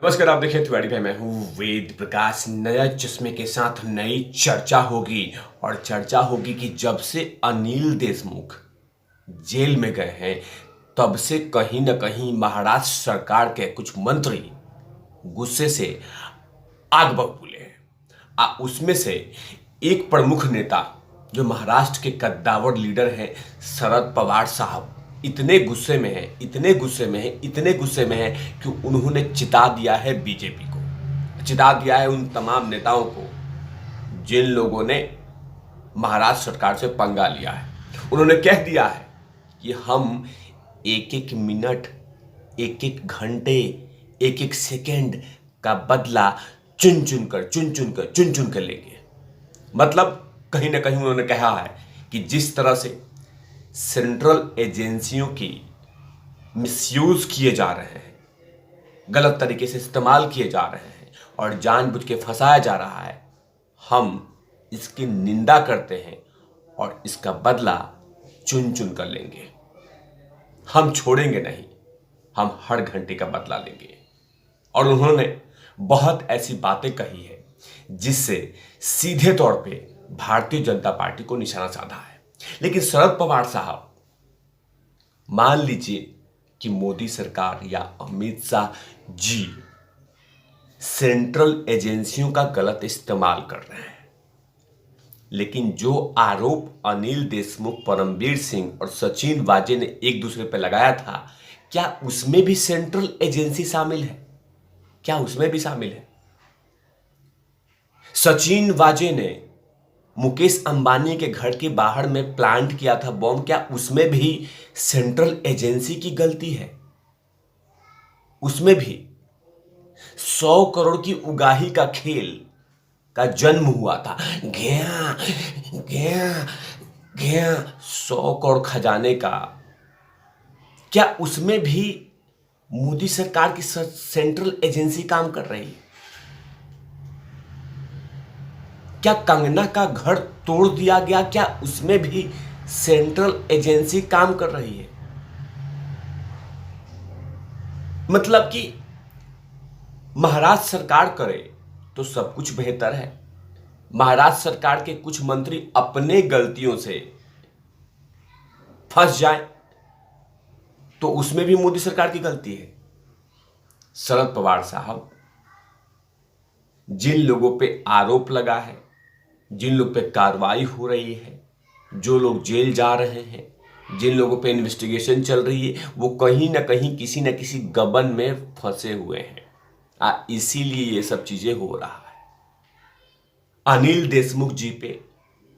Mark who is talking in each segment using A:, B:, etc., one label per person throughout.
A: नमस्कार, आप देखिए तिवारी भाई। मैं हूँ वेद प्रकाश। नया चश्मे के साथ नई चर्चा होगी और चर्चा होगी कि जब से अनिल देशमुख जेल में गए हैं तब से कहीं ना कहीं महाराष्ट्र सरकार के कुछ मंत्री गुस्से से आग बबूले हैं। उसमें से एक प्रमुख नेता जो महाराष्ट्र के कद्दावर लीडर हैं शरद पवार साहब इतने गुस्से में हैं, इतने गुस्से में हैं, इतने गुस्से में हैं कि उन्होंने चिता दिया है बीजेपी को, चिता दिया है उन तमाम नेताओं को जिन लोगों ने महाराष्ट्र सरकार से पंगा लिया है। उन्होंने कह दिया है कि हम एक एक मिनट, एक एक घंटे, एक एक सेकेंड का बदला चुन चुन कर लेंगे। मतलब कहीं ना कहीं उन्होंने कहा है कि जिस तरह से सेंट्रल एजेंसियों की मिसयूज किए जा रहे हैं, गलत तरीके से इस्तेमाल किए जा रहे हैं और जानबूझ के फंसाया जा रहा है, हम इसकी निंदा करते हैं और इसका बदला चुन चुन कर लेंगे। हम छोड़ेंगे नहीं, हम हर घंटे का बदला लेंगे। और उन्होंने बहुत ऐसी बातें कही है जिससे सीधे तौर पे भारतीय जनता पार्टी को निशाना साधा है। लेकिन शरद पवार साहब, मान लीजिए कि मोदी सरकार या अमित शाह जी सेंट्रल एजेंसियों का गलत इस्तेमाल कर रहे हैं, लेकिन जो आरोप अनिल देशमुख, परमबीर सिंह और सचिन वाजे ने एक दूसरे पर लगाया था, क्या उसमें भी सेंट्रल एजेंसी शामिल है? क्या उसमें भी शामिल है? सचिन वाजे ने मुकेश अंबानी के घर के बाहर में प्लांट किया था बॉम्ब, क्या उसमें भी सेंट्रल एजेंसी की गलती है? उसमें भी 100 करोड़ की उगाही का खेल का जन्म हुआ था। गया गया गया 100 करोड़ खजाने का, क्या उसमें भी मोदी सरकार की सेंट्रल एजेंसी काम कर रही है? क्या कंगना का घर तोड़ दिया गया, क्या उसमें भी सेंट्रल एजेंसी काम कर रही है? मतलब कि महाराष्ट्र सरकार करे तो सब कुछ बेहतर है, महाराष्ट्र सरकार के कुछ मंत्री अपने गलतियों से फंस जाए तो उसमें भी मोदी सरकार की गलती है। शरद पवार साहब, जिन लोगों पे आरोप लगा है, जिन लोग पे कार्रवाई हो रही है, जो लोग जेल जा रहे हैं, जिन लोगों पे इन्वेस्टिगेशन चल रही है, वो कहीं ना कहीं किसी न किसी गबन में फंसे हुए हैं। इसीलिए ये सब चीजें हो रहा है। अनिल देशमुख जी पे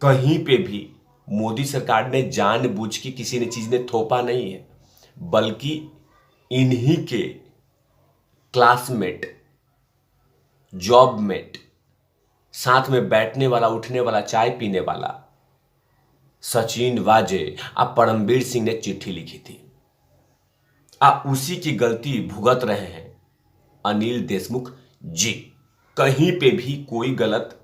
A: कहीं पे भी मोदी सरकार ने जानबूझ के किसी ने चीज ने थोपा नहीं है, बल्कि इन्हीं के क्लासमेट, जॉबमेट, साथ में बैठने वाला, उठने वाला, चाय पीने वाला सचिन वाजे परमबीर सिंह ने चिट्ठी लिखी थी। उसी की गलती भुगत रहे हैं अनिल देशमुख जी। कहीं पे भी कोई गलत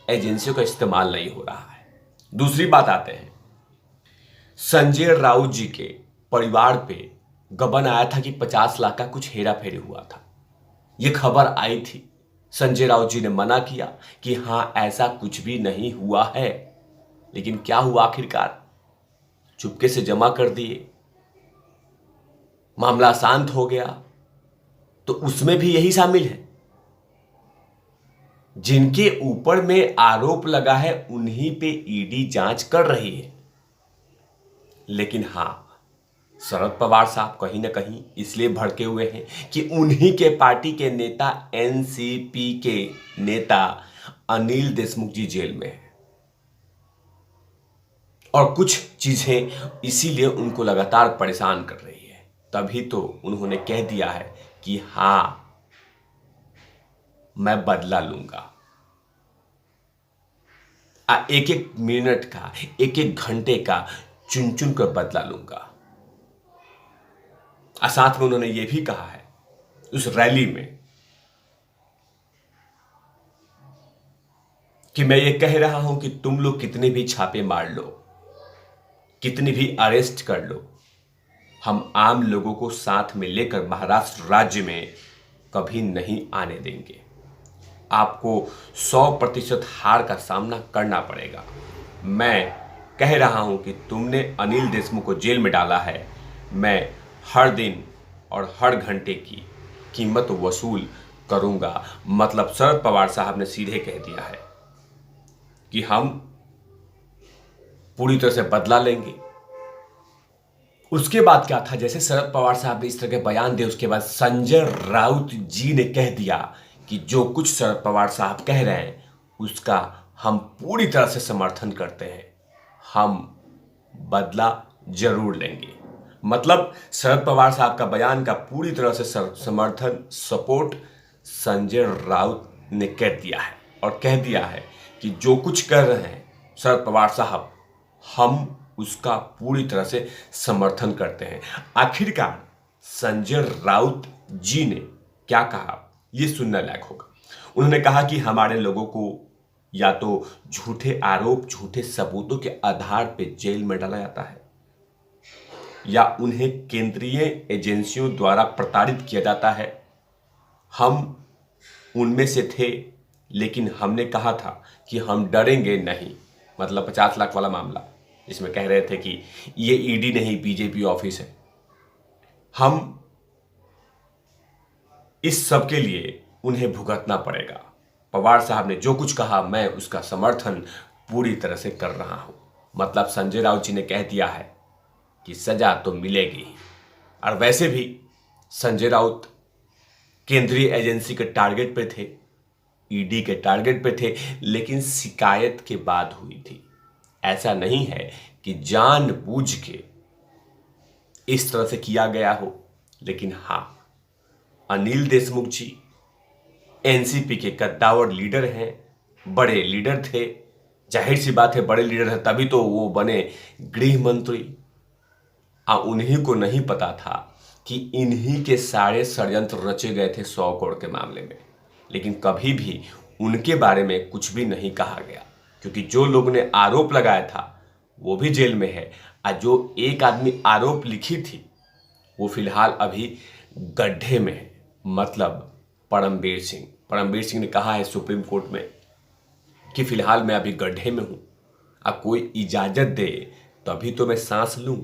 A: एजेंसियों का इस्तेमाल नहीं हो रहा है। दूसरी बात आते हैं, संजय राउत जी के परिवार पे गबन आया था कि 50 लाख का कुछ हेरा फेरी हुआ था। यह खबर आई थी, संजय राउत जी ने मना किया कि हां ऐसा कुछ भी नहीं हुआ है। लेकिन क्या हुआ आखिरकार? चुपके से जमा कर दिए, मामला शांत हो गया। तो उसमें भी यही शामिल है, जिनके ऊपर में आरोप लगा है उन्हीं पे ईडी जांच कर रही है। लेकिन हां, शरद पवार साहब कहीं ना कहीं इसलिए भड़के हुए हैं कि उन्हीं के पार्टी के नेता, एनसीपी के नेता अनिल देशमुख जी जेल में है और कुछ चीजें इसीलिए उनको लगातार परेशान कर रही है। तभी तो उन्होंने कह दिया है कि हां, मैं बदला लूंगा। एक एक मिनट का, एक एक घंटे का चुन चुन कर बदला लूंगा। साथ में उन्होंने यह भी कहा है उस रैली में कि मैं ये कह रहा हूं कि तुम लोग कितने भी छापे मार लो, कितनी भी अरेस्ट कर लो, हम आम लोगों को साथ में लेकर महाराष्ट्र राज्य में कभी नहीं आने देंगे। आपको 100% हार का सामना करना पड़ेगा। मैं कह रहा हूं कि तुमने अनिल देशमुख को जेल में डाला है। मैं हर दिन और हर घंटे की कीमत वसूल करूंगा। मतलब शरद पवार साहब ने सीधे कह दिया है कि हम पूरी तरह से बदला लेंगे। उसके बाद क्या था, जैसे शरद पवार साहब ने इस तरह के बयान दिए, उसके बाद संजय राउत जी ने कह दिया कि जो कुछ शरद पवार साहब कह रहे हैं उसका हम पूरी तरह से समर्थन करते हैं, हम बदला जरूर लेंगे। मतलब शरद पवार साहब का बयान का पूरी तरह से समर्थन, सपोर्ट संजय राउत ने कर दिया है और कह दिया है कि जो कुछ कर रहे हैं शरद पवार साहब, हम उसका पूरी तरह से समर्थन करते हैं। आखिरकार संजय राउत जी ने क्या कहा, यह सुनने लायक होगा। उन्होंने कहा कि हमारे लोगों को या तो झूठे आरोप, झूठे सबूतों के आधार पर जेल में डाला जाता है, या उन्हें केंद्रीय एजेंसियों द्वारा प्रताड़ित किया जाता है। हम उनमें से थे, लेकिन हमने कहा था कि हम डरेंगे नहीं। मतलब 50 लाख वाला मामला, इसमें कह रहे थे कि ये ईडी नहीं बीजेपी ऑफिस है। हम इस सब के लिए उन्हें भुगतना पड़ेगा। पवार साहब ने जो कुछ कहा मैं उसका समर्थन पूरी तरह से कर रहा हूं। मतलब संजय राउत जी ने कह दिया है कि सजा तो मिलेगी। और वैसे भी संजय राउत केंद्रीय एजेंसी के टारगेट पे थे, ईडी के टारगेट पे थे, लेकिन शिकायत के बाद हुई थी। ऐसा नहीं है कि जानबूझ के इस तरह से किया गया हो, लेकिन हाँ, अनिल देशमुख जी एनसीपी के कद्दावर लीडर हैं, बड़े लीडर थे। जाहिर सी बात है, बड़े लीडर हैं तभी तो वो बने गृह मंत्री। उन्हीं को नहीं पता था कि इन्हीं के सारे षड्यंत्र रचे गए थे 100 करोड़ के मामले में। लेकिन कभी भी उनके बारे में कुछ भी नहीं कहा गया, क्योंकि जो लोग ने आरोप लगाया था वो भी जेल में है, और जो एक आदमी आरोप लिखी थी वो फिलहाल अभी गड्ढे में है। मतलब परमवीर सिंह ने कहा है सुप्रीम कोर्ट में कि फिलहाल मैं अभी गड्ढे में हूं, अब कोई इजाजत दे तभी तो मैं सांस लूं,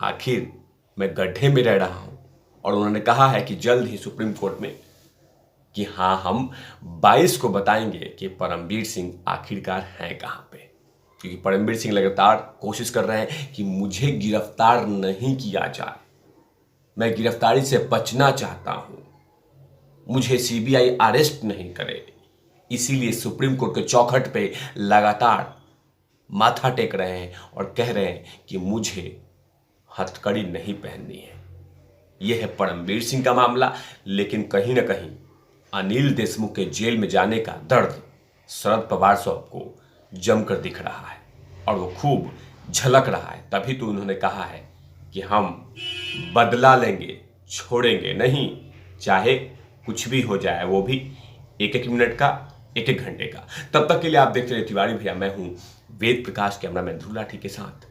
A: आखिर मैं गड्ढे में रह रहा हूं। और उन्होंने कहा है कि जल्द ही सुप्रीम कोर्ट में कि हाँ, हम 22 को बताएंगे कि परमवीर सिंह आखिरकार हैं कहां पे। क्योंकि परमवीर सिंह लगातार कोशिश कर रहे हैं कि मुझे गिरफ्तार नहीं किया जाए, मैं गिरफ्तारी से बचना चाहता हूं, मुझे सीबीआई अरेस्ट नहीं करे। इसीलिए सुप्रीम कोर्ट के चौखट पे लगातार माथा टेक रहे हैं और कह रहे हैं कि मुझे हथकड़ी नहीं पहननी है। यह है परमवीर सिंह का मामला। लेकिन कहीं ना कहीं अनिल देशमुख के जेल में जाने का दर्द शरद पवार साहब को जमकर दिख रहा है और वो खूब झलक रहा है। तभी तो उन्होंने कहा है कि हम बदला लेंगे, छोड़ेंगे नहीं, चाहे कुछ भी हो जाए, वो भी 1-1 मिनट का, 1-1 घंटे का। तब तक के लिए आप देखते रहिए तिवारी भैया। मैं हूं वेद प्रकाश, कैमरामैन ध्रुव लाठी के साथ।